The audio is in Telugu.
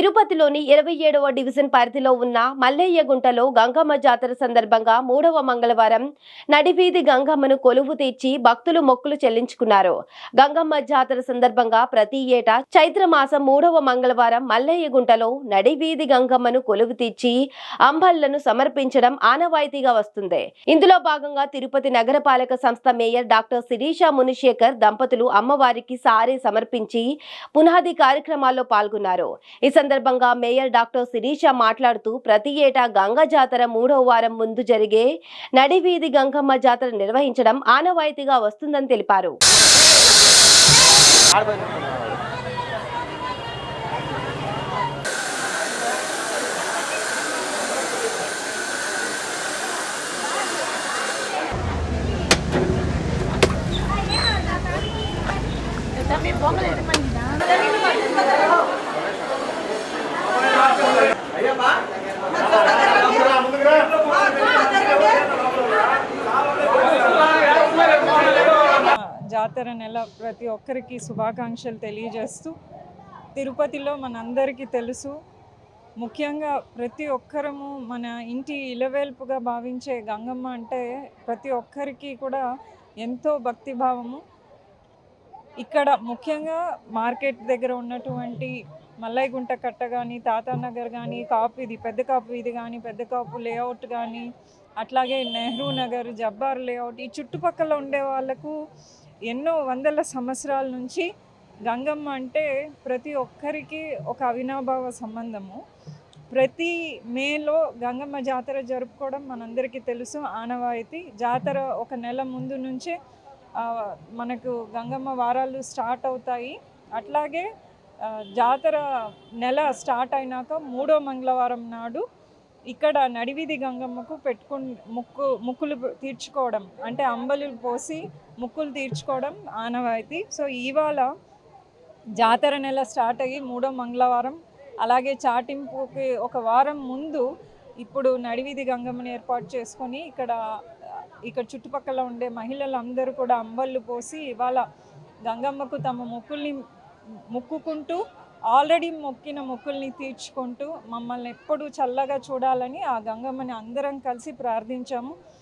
తిరుపతిలోని 27వ డివిజన్ పరిధిలో ఉన్న మల్లయ్యగుంటలో గంగమ్మ జాతర సందర్భంగా 3వ మంగళవారం నడివీధి గంగమ్మను కొలువు తీర్చి భక్తులు మొక్కులు చెల్లించుకున్నారు. గంగమ్మ జాతర సందర్భంగా ప్రతి ఏటా చైత్ర మాసం 3వ మంగళవారం మల్లయ్యగుంటలో నడివీధి గంగమ్మను కొలువు తీర్చి అంబళ్లను సమర్పించడం ఆనవాయితీగా వస్తుంది. ఇందులో భాగంగా తిరుపతి నగరపాలక సంస్థ మేయర్ డాక్టర్ శిరీష మునిశేఖర్ దంపతులు అమ్మవారికి సారే సమర్పించి పునాది కార్యక్రమాల్లో పాల్గొన్నారు. ఈ సందర్భంగా మేయర్ డాక్టర్ శిరీష మాట్లాడుతూ ప్రతి ఏటా గంగా జాతర 3వ వారం ముందు జరిగే నడివీధి గంగమ్మ జాతర నిర్వహించడం ఆనవాయితీగా వస్తుందని తెలిపారు. జాతర నెల ప్రతి ఒక్కరికి శుభాకాంక్షలు తెలియజేస్తూ, తిరుపతిలో మనందరికీ తెలుసు, ముఖ్యంగా ప్రతి ఒక్కరము మన ఇంటి ఇలవేల్పుగా భావించే గంగమ్మ అంటే ప్రతి ఒక్కరికి కూడా ఎంతో భక్తిభావము. ఇక్కడ ముఖ్యంగా మార్కెట్ దగ్గర ఉన్నటువంటి మల్లయ్యగుంట కట్ట కానీ, తాతానగర్ కానీ, పెద్ద కాపు వీధి కానీ, పెద్ద కాపు లేఅవుట్ కానీ, అట్లాగే నెహ్రూ నగర్, జబ్బార్ లేఅవుట్, ఈ చుట్టుపక్కల ఉండే వాళ్ళకు ఎన్నో వందల సంవత్సరాల నుంచి గంగమ్మ అంటే ప్రతి ఒక్కరికి ఒక అవినాభావ సంబంధము. ప్రతి మేలో గంగమ్మ జాతర జరుపుకోవడం మనందరికీ తెలుసు, ఆనవాయితీ. జాతర ఒక నెల ముందు నుంచే మనకు గంగమ్మ వారాలు స్టార్ట్ అవుతాయి. అట్లాగే జాతర నెల స్టార్ట్ అయినాక 3వ మంగళవారం నాడు ఇక్కడ నడివీధి గంగమ్మకు ముక్కులు తీర్చుకోవడం, అంటే అంబలు పోసి ముక్కులు తీర్చుకోవడం ఆనవాయితీ. సో ఇవాళ జాతర నెల స్టార్ట్ అయ్యి 3వ మంగళవారం, అలాగే చాటింపుకి ఒక వారం ముందు ఇప్పుడు నడివీధి గంగమ్మని ఏర్పాటు చేసుకొని ఇక్కడ చుట్టుపక్కల ఉండే మహిళలందరూ కూడా అంబళ్ళు పోసి ఇవాళ గంగమ్మకు తమ మొక్కుకుంటూ, ఆల్రెడీ మొక్కిన మొక్కుల్ని తీర్చుకుంటూ మమ్మల్ని ఎప్పుడూ చల్లగా చూడాలని ఆ గంగమ్మని అందరం కలిసి ప్రార్థించాము.